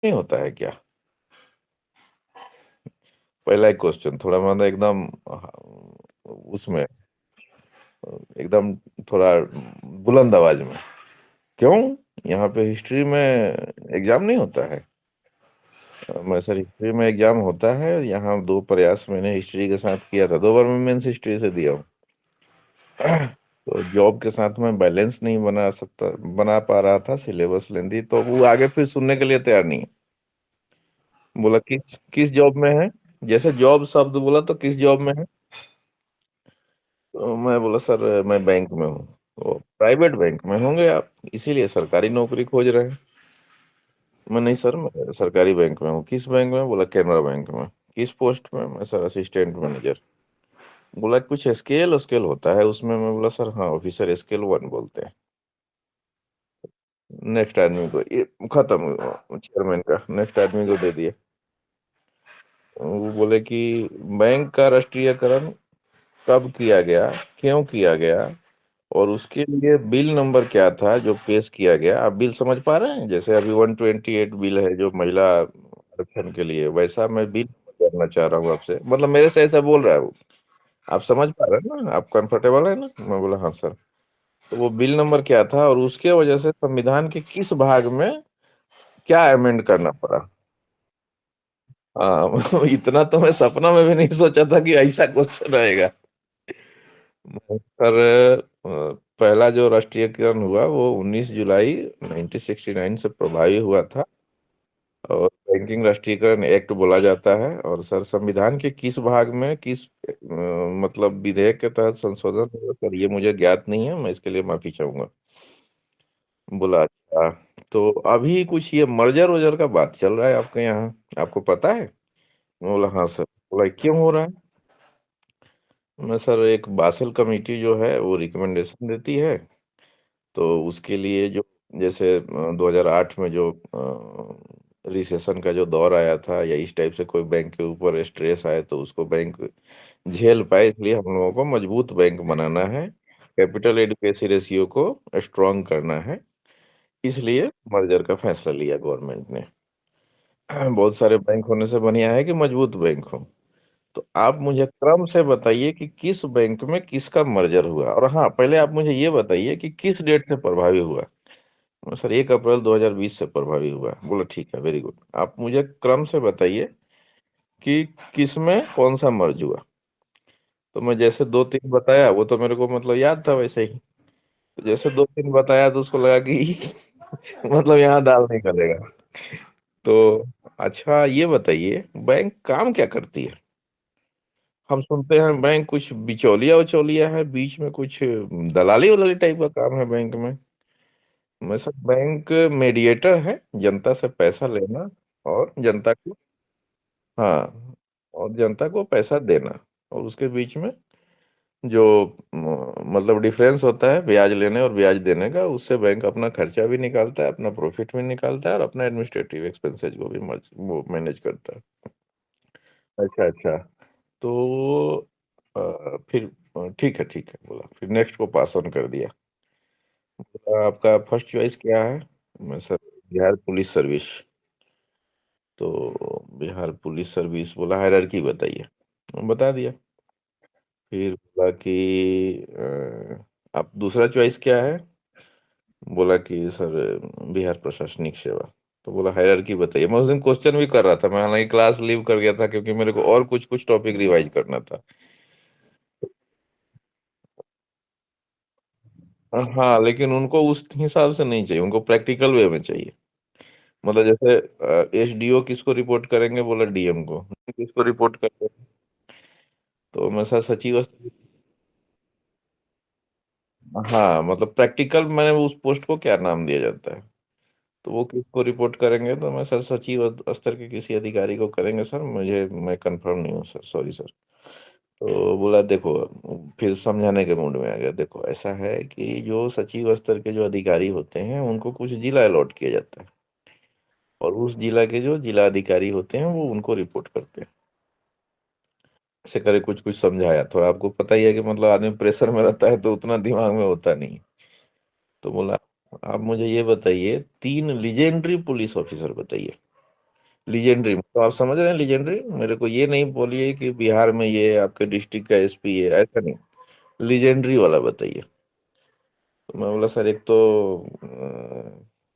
नहीं होता है क्या? पहला एक क्वेश्चन थोड़ा मतलब एकदम उसमें एकदम थोड़ा बुलंद आवाज में, क्यों यहाँ पे हिस्ट्री में एग्जाम नहीं होता है? मैं सर हिस्ट्री में एग्जाम होता है, यहाँ 2 प्रयास मैंने हिस्ट्री के साथ किया था, 2 बार मैं मेंस हिस्ट्री से दिया हूँ। तो जॉब के साथ में बैलेंस नहीं बना पा रहा था, सिलेबस लेंदी, तो वो आगे फिर सुनने के लिए तैयार नहीं है। बोला किस किस जॉब में है, जैसे जॉब शब्द बोला तो किस जॉब में है? तो मैं बोला सर मैं बैंक में हूँ। तो प्राइवेट बैंक में होंगे आप, इसीलिए सरकारी नौकरी खोज रहे हैं। मैं नहीं सर, मैं सरकारी बैंक में हूँ। किस बैंक में? बोला कैनरा बैंक में। किस पोस्ट में? मैं सर असिस्टेंट मैनेजर। बोला कुछ स्केल स्केल होता है उसमें? मैं बोला सर हाँ, ऑफिसर स्केल 1 बोलते हैं। नेक्स्ट आदमी को ये खत्म, चेयरमैन का नेक्स्ट आदमी को दे दिया। वो बोले कि बैंक का राष्ट्रीयकरण कब किया गया, क्यों किया गया, और उसके लिए बिल नंबर क्या था जो पेश किया गया। आप बिल समझ पा रहे हैं? जैसे अभी 128 बिल है जो महिला आरक्षण के लिए, वैसा मैं बिल करना चाह रहा हूँ आपसे, मतलब मेरे से ऐसा बोल रहा है वो। आप समझ पा रहे हैं ना? आप कंफर्टेबल है ना? मैं बोला हाँ सर। तो वो बिल नंबर क्या था और उसके वजह से संविधान के किस भाग में क्या अमेंड करना पड़ा? हाँ इतना तो मैं सपना में भी नहीं सोचा था कि ऐसा क्वेश्चन रहेगा। सर पहला जो राष्ट्रीयकरण हुआ वो 19 जुलाई 1969 से प्रभावी हुआ था, और बैंकिंग राष्ट्रीयकरण एक्ट बोला जाता है। और सर संविधान के किस भाग में किस मतलब विधेयक के तहत संशोधन हुआ सर, ये मुझे ज्ञात नहीं है, मैं इसके लिए माफी चाहूंगा। बोला अच्छा, तो अभी कुछ ये मर्जर वर्जर का बात चल रहा है आपके यहाँ, आपको पता है? मैं बोला हाँ सर। बोला क्यों हो रहा है? मैं सर एक बासल कमेटी जो है वो रिकमेंडेशन देती है, तो उसके लिए जो जैसे 2008 में जो रिसेशन का जो दौर आया था, या इस टाइप से कोई बैंक के ऊपर स्ट्रेस आए तो उसको बैंक झेल पाए, इसलिए हम लोगों को मजबूत बैंक बनाना है, कैपिटल एडिक्वेसी रेशियो को स्ट्रांग करना है। इसलिए मर्जर का फैसला लिया गवर्नमेंट ने। बहुत सारे बैंक होने से बढ़िया है कि मजबूत बैंक हो। तो आप मुझे क्रम से बताइए कि किस बैंक में किसका मर्जर हुआ, और हाँ पहले आप मुझे ये बताइए कि किस डेट से प्रभावी हुआ। सर 1 अप्रैल 2020 से प्रभावी हुआ। बोला ठीक है, वेरी गुड। आप मुझे क्रम से बताइए कि किसमें कौन सा मर्ज हुआ। तो मैं जैसे 2-3 बताया वो तो मेरे को मतलब याद था वैसे ही। तो जैसे 2-3 बताया तो उसको लगा कि मतलब यहाँ दाल नहीं गलेगा। तो अच्छा ये बताइए बैंक काम क्या करती है? हम सुनते हैं बैंक कुछ बिचौलिया उचौलिया है, बीच में कुछ दलाली वलाली टाइप का काम है बैंक में। मैं सब बैंक मीडिएटर है, जनता से पैसा लेना और जनता को, हाँ, और जनता को पैसा देना, और उसके बीच में जो मतलब डिफरेंस होता है ब्याज लेने और ब्याज देने का, उससे बैंक अपना खर्चा भी निकालता है, अपना प्रॉफिट भी निकालता है, और अपना एडमिनिस्ट्रेटिव एक्सपेंसेस को भी वो मैनेज करता है। अच्छा अच्छा। तो फिर ठीक है ठीक है, बोला फिर नेक्स्ट को पास ऑन कर दिया। आपका फर्स्ट चॉइस क्या है? मैं सर बिहार पुलिस सर्विस। तो बिहार पुलिस सर्विस बोला हायरार्की बताइए। बता दिया। फिर बोला कि आप दूसरा चॉइस क्या है? बोला कि सर बिहार प्रशासनिक सेवा। तो बोला हायरार्की बताइए। मैं उस दिन क्वेश्चन भी कर रहा था, मैं हालांकि क्लास लीव कर गया था क्योंकि मेरे को और कुछ कुछ टॉपिक रिवाइज करना था। हाँ लेकिन उनको उस हिसाब से नहीं चाहिए, उनको प्रैक्टिकल वे में चाहिए। मतलब जैसे एसडीओ किसको रिपोर्ट करेंगे? बोला डीएम को। किसको रिपोर्ट करेंगे? तो मैं सर सचिव हाँ मतलब प्रैक्टिकल मैंने उस पोस्ट को क्या नाम दिया जाता है? तो वो किसको रिपोर्ट करेंगे? तो मैं सर सचिव स्तर के किसी अधिकारी को करेंगे सर, मुझे मैं कंफर्म नहीं हूँ सर, सॉरी सर। तो बोला देखो, फिर समझाने के मूड में आ गया। देखो ऐसा है कि जो सचिव स्तर के जो अधिकारी होते हैं उनको कुछ जिला अलॉट किया जाता है, और उस जिला के जो जिला अधिकारी होते हैं वो उनको रिपोर्ट करते हैं। ऐसे करे कुछ कुछ समझाया थोड़ा, आपको पता ही है कि मतलब आदमी प्रेशर में रहता है तो उतना दिमाग में होता नहीं। तो बोला आप मुझे ये बताइए 3 लीजेंडरी पुलिस ऑफिसर बताइए। लीजेंडरी, तो आप समझ रहे हैं लीजेंडरी, मेरे को ये नहीं बोलिए कि बिहार में ये आपके डिस्ट्रिक्ट का एसपी है, ऐसा नहीं। लीजेंडरी वाला बताइए। तो मैं बोला सर एक तो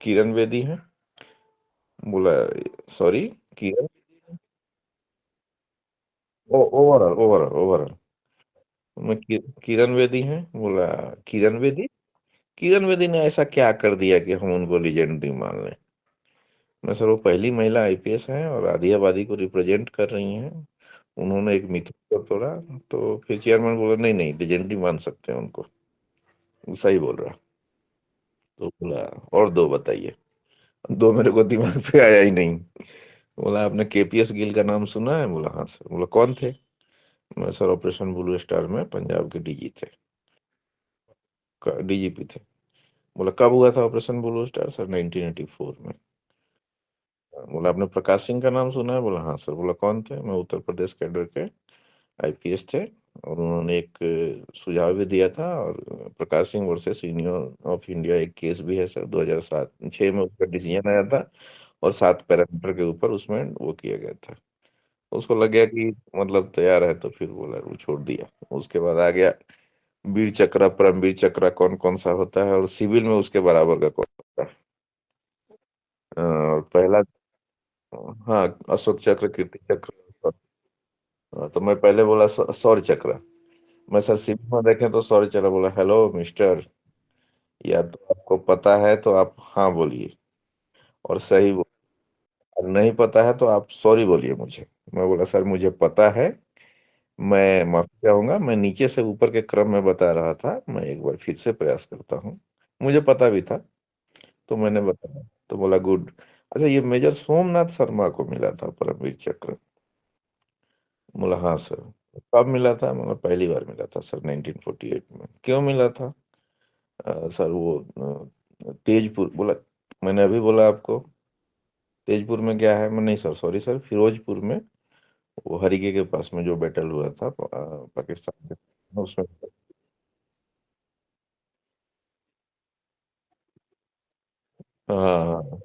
किरण बेदी है। बोला सॉरी, किरण, ओवरऑल ओवरऑल ओवरऑल। मैं किरण बेदी हैं, बोला किरण बेदी, किरण बेदी ने ऐसा क्या कर दिया कि हम उनको लेजेंडरी मान लें। मैं सर वो पहली महिला आईपीएस हैं और आधी आबादी को रिप्रेजेंट कर रही हैं, उन्होंने एक मिथक को तोड़ा। तो फिर चेयरमैन बोला नहीं नहीं लेजेंडरी मान सकते हैं उनको, वो सही बोल रहा। तो बोला और दो बताइए। दो मेरे को दिमाग पे आया ही नहीं। बोला आपने केपीएस गिल का नाम सुना है? बोला हाँ सर। बोला कौन थे? मैं सर ऑपरेशन ब्लू स्टार में पंजाब के डीजी थे, डीजीपी थे। बोला कब हुआ था ऑपरेशन ब्लू स्टार? सर 1984 में। बोला आपने प्रकाश सिंह का नाम सुना है? बोला हाँ सर। बोला कौन थे? मैं उत्तर प्रदेश कैडर के आईपीएस थे, और उन्होंने एक सुझाव भी दिया था। और Prakash Singh versus Union of India एक केस भी है सर, 2007-6 में उसका डिसीजन आया था, और 7 पैरामीटर के ऊपर उसमें वो किया गया था। उसको लग गया कि मतलब तैयार है, तो फिर बोला वो छोड़ दिया। उसके बाद आ गया वीर चक्र, परमवीर चक्र कौन कौन सा होता है, और सिविल में उसके बराबर का कौन होता है। और पहला, हाँ, अशोक चक्र, कीर्ति चक्र। तो मैं पहले बोला शौर्य चक्र। मैं सर सिविल में देखें तो शौर्य चक्र। बोला हेलो मिस्टर, या तो आपको पता है तो आप हाँ बोलिए और सही और नहीं पता है तो आप सॉरी बोलिए मुझे। मैं बोला सर मुझे पता है, मैं माफी चाहूंगा, मैं नीचे से ऊपर के क्रम में बता रहा था, मैं एक बार फिर से प्रयास करता हूँ। मुझे पता भी था, तो मैंने बताया। तो बोला गुड। अच्छा ये मेजर सोमनाथ शर्मा को मिला था परमवीर चक्र? बोला हाँ सर। कब मिला था? मतलब पहली बार मिला था सर 1948 में। क्यों मिला था? सर वो तेजपुर, बोला मैंने अभी बोला आपको तेजपुर में क्या है। मैं नहीं सर, सॉरी सर, फिरोजपुर में, वो हरिके के पास में जो बैटल हुआ था पाकिस्तान के उसमें। हाँ हाँ।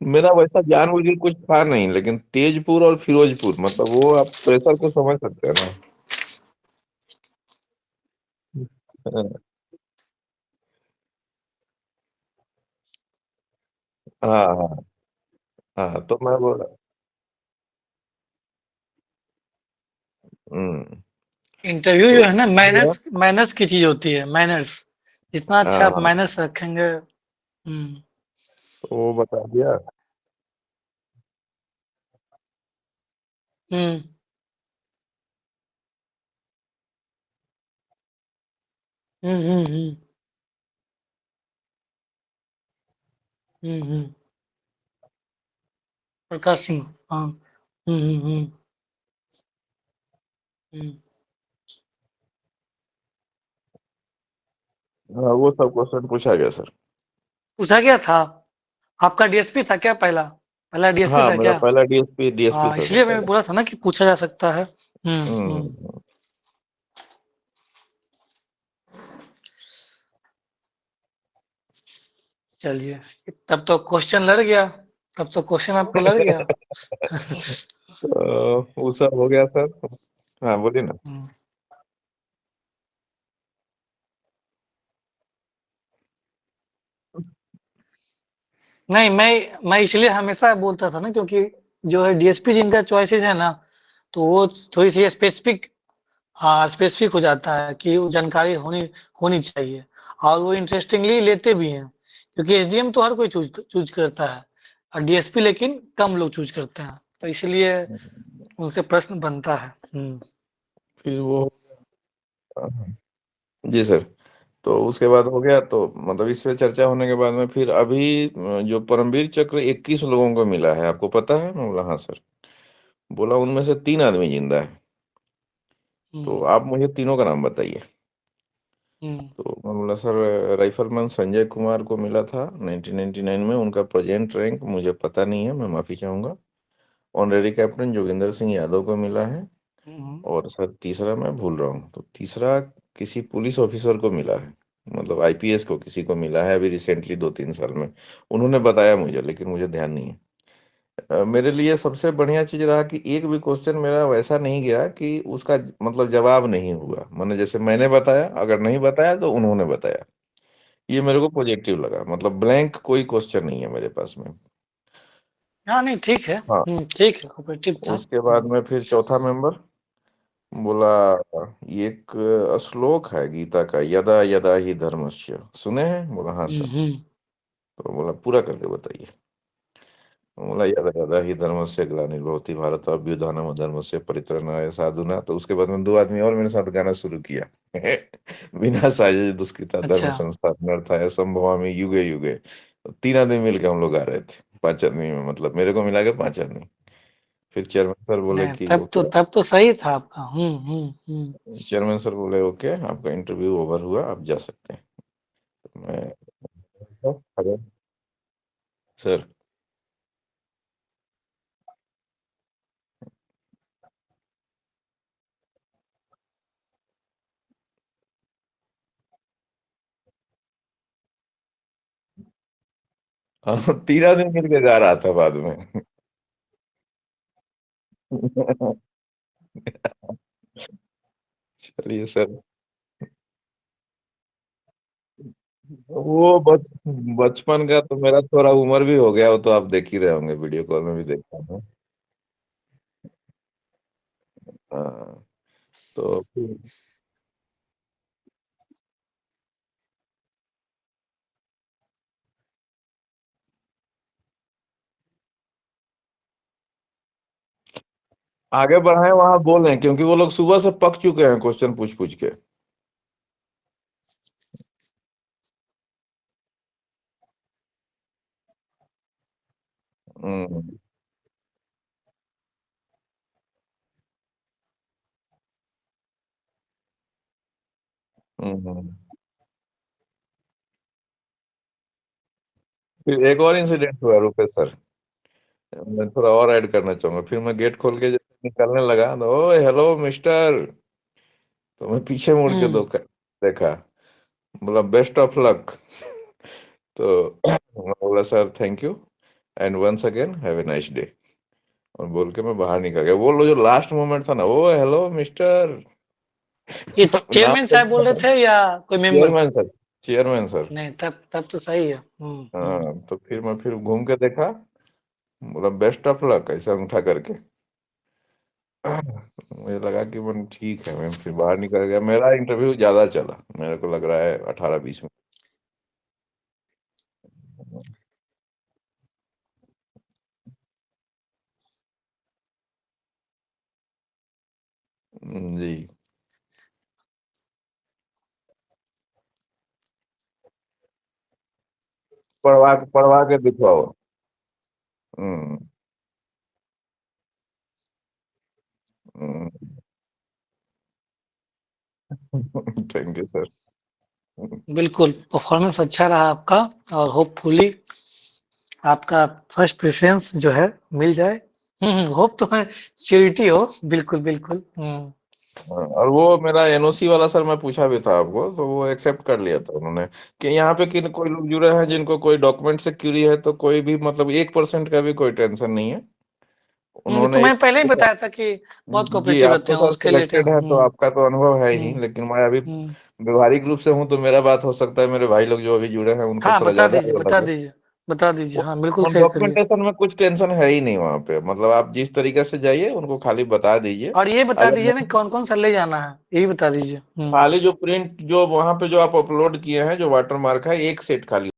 मेरा वैसा जानबूझ के कुछ था नहीं, लेकिन तेजपुर और फिरोजपुर मतलब वो आप प्रेशर को समझ सकते हैं ना। हाँ हाँ हाँ। तो मैं बोला हम्म। इंटरव्यू तो जो है ना, हुआ। मैनर्स मैनर्स की चीज होती है, मैनर्स। जितना अच्छा आप हाँ, मैनर्स रखेंगे। हम्म। तो वो बता दिया। हम्म। हम्म। हम्म। प्रकाश सिंह। हाँ। हम्म। हाँ वो सब क्वेश्चन पूछा गया सर। पूछा गया था। आपका डीएसपी था क्या पहला? पहला डीएसपी हाँ था मेरा क्या? पहला डीएसपी डीएसपी हाँ, था सर इसलिए मैं पहला। बोला था ना कि पूछा जा सकता है। हम्म। हम्म। चलिए, तब तो क्वेश्चन लड़ गया। तब तो क्वेश्चन आपका लड़ गया। तो वो सब हो गया सर। हाँ बोलिए ना। हम्म। नहीं, मैं इसलिए हमेशा बोलता था ना, क्योंकि जो है डीएसपी जिनका चॉइसेस है ना, तो वो थोड़ी सी स्पेसिफिक, हाँ स्पेसिफिक हो जाता है कि वो जानकारी होनी होनी चाहिए। और वो इंटरेस्टिंगली लेते भी हैं, क्योंकि एसडीएम तो हर कोई चूज चूज करता है, और डीएसपी लेकिन कम लोग चूज करते हैं, तो इसलिए उनसे प्रश्न बनता है। फिर वो, जी सर। तो उसके बाद हो गया, तो मतलब इस पे चर्चा होने के बाद में फिर अभी जो परमवीर चक्र 21 लोगों को मिला है, आपको पता है? मैं बोला हाँ सर। बोला उनमें से 3 आदमी जिंदा है, तो हम्म। आप मुझे तीनों का नाम बताइए। हम्म। तो मैं बोला सर राइफलमैन संजय कुमार को मिला था 1999 में, उनका प्रेजेंट रैंक मुझे पता नहीं है, मैं माफी चाहूंगा। ऑनरेरी कैप्टन जोगिंदर सिंह यादव को मिला है। और सर तीसरा मैं भूल रहा हूँ, तो तीसरा किसी पुलिस ऑफिसर को मिला है, मतलब आईपीएस को किसी को मिला है अभी रिसेंटली 2-3 साल में। उन्होंने बताया मुझे, लेकिन मुझे ध्यान नहीं है। मेरे लिए सबसे बढ़िया चीज रहा कि एक भी क्वेश्चन मेरा वैसा नहीं गया कि उसका मतलब जवाब नहीं हुआ, मैंने जैसे मैंने बताया, अगर नहीं बताया तो उन्होंने बताया। ये मेरे को पॉजिटिव लगा, मतलब ब्लैंक कोई क्वेश्चन नहीं है मेरे पास में। हाँ, नहीं ठीक है। हाँ। ठीक है, कोऑपरेटिव था। उसके बाद में फिर चौथा मेंबर बोला, ये एक श्लोक है गीता का, यदा यदा ही धर्मस्य, सुने हैं? बोला हाँ हुँ, सर। हुँ। तो बोला पूरा करके बताइए। बोला यदा यदा ही धर्मस्य ग्लानिर्भवति भारत अभ्युत्थानम धर्मस्य परित्राणाय साधुना। तो उसके बाद में दो आदमी और मेरे साथ गाना शुरू किया। विनाशाय दुष्कृता धर्म अच्छा, संस्थापनार्थाय संभवामि युगे युगे। तो तीन आदमी मिलके हम लोग गा रहे थे, 5 आदमी में, मतलब मेरे को मिला के 5 आदमी। फिर चेयरमैन सर बोले नहीं कि तब ओके। तो सही था आपका। हुँ। चेयरमैन सर बोले ओके, आपका इंटरव्यू ओवर हुआ, आप जा सकते हैं। तो मैं अरे सर, हाँ, तीन आदमी मिलके गा रहा था बाद में। चलिए सर। वो बचपन का तो मेरा थोड़ा उम्र भी हो गया, वो तो आप देख ही रहे होंगे, वीडियो कॉल में भी देखता हूँ। हाँ। तो फिर आगे बढ़ाए वहां बोलें, क्योंकि वो लोग सुबह से पक चुके हैं क्वेश्चन पूछ पूछ के। हम्म। हम्म। फिर एक और इंसिडेंट हुआ रुपेश सर, मैं थोड़ा और ऐड करना चाहूंगा। फिर मैं गेट खोल के जब निकलने लगा तो ओए हेलो मिस्टर। तो मैं पीछे मुड़ के हुँ, देखा, बोला बेस्ट ऑफ लक। तो मैं बोला sir thank you and once again have a nice day, और बोल के मैं बाहर निकल गया। वो लो जो लास्ट मोमेंट था ना, ओ हेलो मिस्टर। ये नाम चेयरमैन साहब बोल रहे थे या कोई member? Chairman sir, chairman sir. नहीं, तब तो सही है। हुँ। हाँ, तो फिर मैं फिर घूम के देखा, बोला बेस्ट ऑफ लक ऐसा उठा करके। मुझे लगा कि मैं ठीक है, मैं फिर बाहर निकल गया। मेरा इंटरव्यू ज्यादा चला, मेरे को लग रहा है 18-20 मिनट। जी। पढ़वा के दिखवाओ। हम्म। Thank you sir. बिल्कुल, परफॉर्मेंस अच्छा रहा आपका और होपफुली आपका फर्स्ट प्रेफ़रेंस जो है मिल जाए। होप तो है, श्योरिटी हो। बिल्कुल। और वो मेरा एनओसी वाला सर, मैं पूछा भी था आपको, तो वो एक्सेप्ट कर लिया था उन्होंने, कि यहाँ पे किन कोई लोग जुड़े हैं जिनको कोई डॉक्यूमेंट से क्यूरी है, तो कोई भी मतलब 1% का भी कोई टेंशन नहीं है। ये तो उन्होंने मैं पहले ही बताया था कि बहुत जी, कोऑपरेटिव आप रहते तो हैं सर उसके लिए सिलेक्टेड है तो आपका तो अनुभव है ही, हुँ, लेकिन मैं अभी हुँ। व्यवहारिक रूप से हूँ, तो मेरा बात हो सकता है मेरे भाई लोग जो अभी जुड़े हैं उनको हाँ, थोड़ा ज्यादा वो बता लगे। दीजिए, बता दीजिए। हाँ, बिल्कुल उन शेयर करिए। डॉक्यूमेंटेशन में कुछ टेंशन है ही नहीं वहाँ पे, मतलब आप जिस तरीके से जाइए उनको खाली बता दीजिए। और ये बता अगर दीजिए ना नहीं, कौन-कौन सा ले जाना है, ये भी बता दीजिए। खाली जो प्रिंट जो वहाँ पे जो आप अपलोड किए हैं जो वाटर मार्क है, एक सेट खाली